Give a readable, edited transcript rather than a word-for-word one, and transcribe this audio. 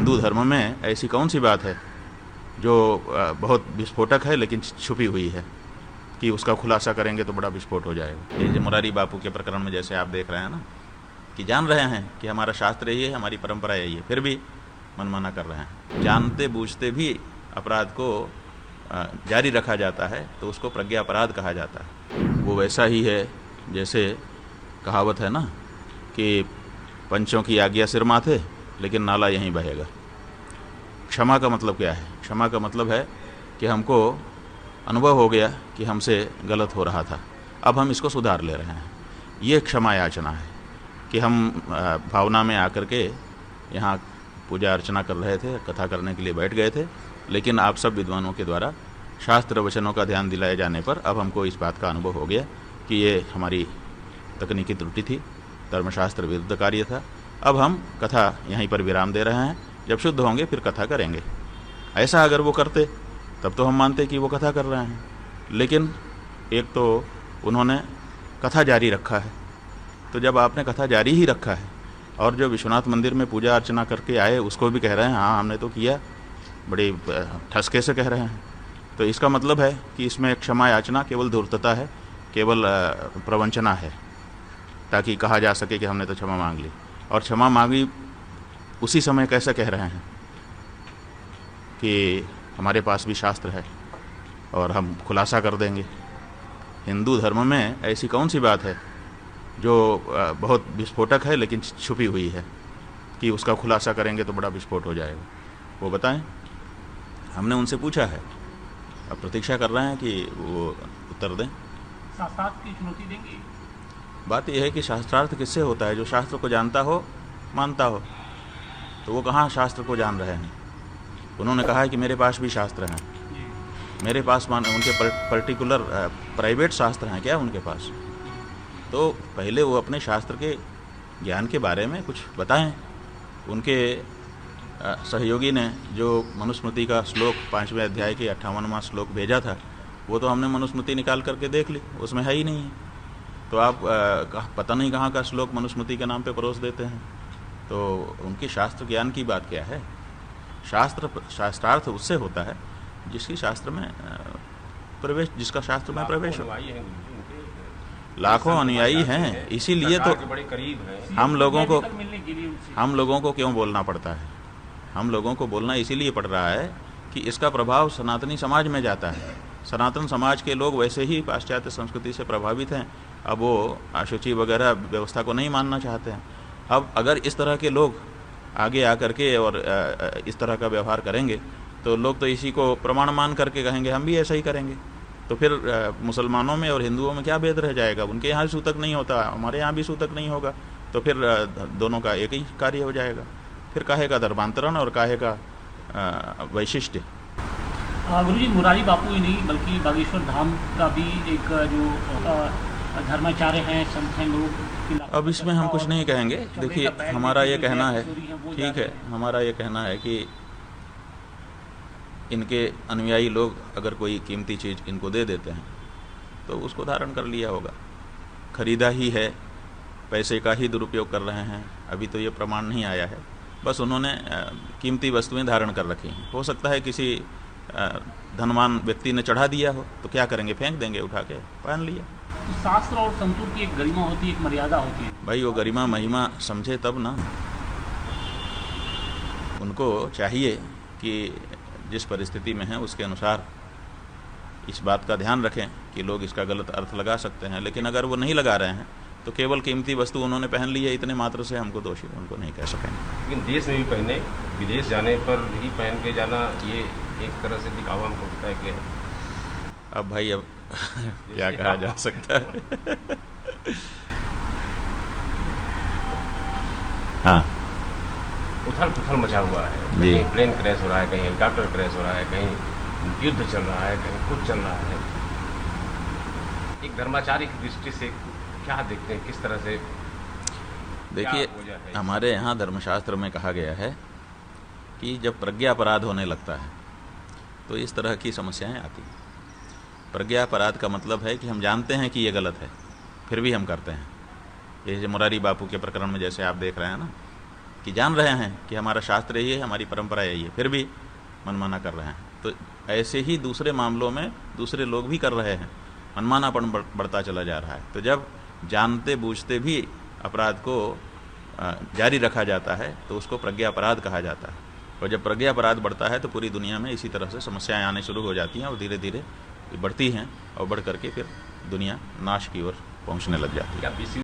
हिंदू धर्म में ऐसी कौन सी बात है जो बहुत विस्फोटक है लेकिन छुपी हुई है कि उसका खुलासा करेंगे तो बड़ा विस्फोट हो जाएगा। ये जो मुरारी बापू के प्रकरण में जैसे आप देख रहे हैं ना, कि जान रहे हैं कि हमारा शास्त्र यही है, हमारी परंपरा यही है, फिर भी मनमाना कर रहे हैं। जानते बूझते भी अपराध को जारी रखा जाता है तो उसको प्रज्ञा अपराध कहा जाता है। वो वैसा ही है जैसे कहावत है ना कि पंचों की आज्ञा सिर माथे लेकिन नाला यहीं बहेगा। क्षमा का मतलब क्या है? क्षमा का मतलब है कि हमको अनुभव हो गया कि हमसे गलत हो रहा था, अब हम इसको सुधार ले रहे हैं। ये क्षमा याचना है कि हम भावना में आकर के यहाँ पूजा अर्चना कर रहे थे, कथा करने के लिए बैठ गए थे, लेकिन आप सब विद्वानों के द्वारा शास्त्र वचनों का ध्यान दिलाए जाने पर अब हमको इस बात का अनुभव हो गया कि ये हमारी तकनीकी त्रुटि थी, धर्मशास्त्र विरुद्ध कार्य था। अब हम कथा यहीं पर विराम दे रहे हैं, जब शुद्ध होंगे फिर कथा करेंगे। ऐसा अगर वो करते तब तो हम मानते कि वो कथा कर रहे हैं, लेकिन एक तो उन्होंने कथा जारी रखा है। तो जब आपने कथा जारी ही रखा है और जो विश्वनाथ मंदिर में पूजा अर्चना करके आए उसको भी कह रहे हैं हाँ हमने तो किया, बड़ी ठसके से कह रहे हैं, तो इसका मतलब है कि इसमें क्षमा याचना केवल धूर्तता है, केवल प्रवंचना है, ताकि कहा जा सके कि हमने तो क्षमा मांग ली। और क्षमा मांगी उसी समय कैसे कह रहे हैं कि हमारे पास भी शास्त्र है और हम खुलासा कर देंगे। हिंदू धर्म में ऐसी कौन सी बात है जो बहुत विस्फोटक है लेकिन छुपी हुई है कि उसका खुलासा करेंगे तो बड़ा विस्फोट हो जाएगा? वो बताएं। हमने उनसे पूछा है, अब प्रतीक्षा कर रहे हैं कि वो उत्तर दें। शास्त्रार्थ की चुनौती देंगे। बात यह है कि शास्त्रार्थ किससे होता है? जो शास्त्र को जानता हो, मानता हो। तो वो कहाँ शास्त्र को जान रहे हैं? उन्होंने कहा है कि मेरे पास भी शास्त्र हैं। मेरे पास उनके पर्टिकुलर प्राइवेट शास्त्र हैं क्या उनके पास? तो पहले वो अपने शास्त्र के ज्ञान के बारे में कुछ बताएं। उनके सहयोगी ने जो मनुस्मृति का श्लोक 5वें अध्याय के 58वां श्लोक भेजा था, वो तो हमने मनुस्मृति निकाल करके देख ली, उसमें है ही नहीं है। तो आप पता नहीं कहाँ का श्लोक मनुस्मृति के नाम पे परोस देते हैं। तो उनकी शास्त्र ज्ञान की बात क्या है? शास्त्रार्थ उससे होता है जिसकी शास्त्र में प्रवेश, जिसका शास्त्र में प्रवेश हो। लाखों अनुयायी हैं, इसीलिए तो हम लोगों को क्यों बोलना पड़ता है? हम लोगों को बोलना इसीलिए पड़ रहा है कि इसका प्रभाव सनातनी समाज में जाता है। सनातन समाज के लोग वैसे ही पाश्चात्य संस्कृति से प्रभावित हैं, अब वो अशुचि वगैरह व्यवस्था को नहीं मानना चाहते हैं। अब अगर इस तरह के लोग आगे आकर के और इस तरह का व्यवहार करेंगे तो लोग तो इसी को प्रमाण मान करके कहेंगे हम भी ऐसा ही करेंगे। तो फिर मुसलमानों में और हिंदुओं में क्या भेद रह जाएगा? उनके यहाँ सूतक नहीं होता, हमारे यहाँ भी सूतक नहीं होगा, तो फिर दोनों का एक ही कार्य हो जाएगा। फिर काहे का धर्मांतरण और काहे का वैशिष्ट्य। गुरुजी, मुरारी बापू ही नहीं बल्कि बागेश्वर धाम का भी एक जो धर्माचार्य हैं, संत हैं लोग। अब इसमें हम कुछ नहीं कहेंगे। देखिए, हमारा ये कहना है, ठीक है, हमारा ये कहना है कि इनके अनुयायी लोग अगर कोई कीमती चीज़ इनको दे देते हैं तो उसको धारण कर लिया होगा। खरीदा ही है, पैसे का ही दुरुपयोग कर रहे हैं, अभी तो ये प्रमाण नहीं आया है। बस उन्होंने कीमती वस्तुएं धारण कर रखी हैं। हो सकता है किसी धनवान व्यक्ति ने चढ़ा दिया हो, तो क्या करेंगे? फेंक देंगे, उठा के पहन लिया। तो शास्त्र और संतूर की एक गरिमा होती है, एक मर्यादा होती है। भाई वो गरिमा महिमा समझे तब ना। उनको चाहिए कि जिस परिस्थिति में है उसके अनुसार इस बात का ध्यान रखें कि लोग इसका गलत अर्थ लगा सकते हैं, लेकिन अगर वो नहीं लगा रहे हैं तो केवल कीमती वस्तु उन्होंने पहन ली है, इतने मात्र से हमको दोषी उनको नहीं कह सकेंगे। लेकिन देश में भी पहने, विदेश जाने पर ही पहन के जाना, ये एक तरह से दिखावा हमको लगता है कि अब भाई अब क्या कहा जा सकता है। हाँ, उथल पुथल मचा हुआ है। कहीं प्लेन क्रैश हो रहा है, कहीं हेलीकॉप्टर क्रैश हो रहा है, कहीं युद्ध चल रहा है, कहीं कुछ चल रहा है। एक धर्माचार्य की दृष्टि से क्या देखते हैं, किस तरह से? देखिए, हमारे यहाँ धर्मशास्त्र में कहा गया है कि जब प्रज्ञा अपराध होने लगता है तो इस तरह की समस्याएं आती हैं। प्रज्ञा अपराध का मतलब है कि हम जानते हैं कि ये गलत है, फिर भी हम करते हैं। ये मुरारी बापू के प्रकरण में जैसे आप देख रहे हैं ना, कि जान रहे हैं कि हमारा शास्त्र यही है, हमारी परंपरा यही है, फिर भी मनमाना कर रहे हैं। तो ऐसे ही दूसरे मामलों में दूसरे लोग भी कर रहे हैं, मनमानापन बढ़ता चला जा रहा है। तो जब जानते बूझते भी अपराध को जारी रखा जाता है तो उसको प्रज्ञा अपराध कहा जाता है। और जब प्रज्ञा अपराध बढ़ता है तो पूरी दुनिया में इसी तरह से समस्याएं आने शुरू हो जाती हैं और धीरे धीरे बढ़ती हैं और बढ़ करके फिर दुनिया नाश की ओर पहुंचने लग जाती है।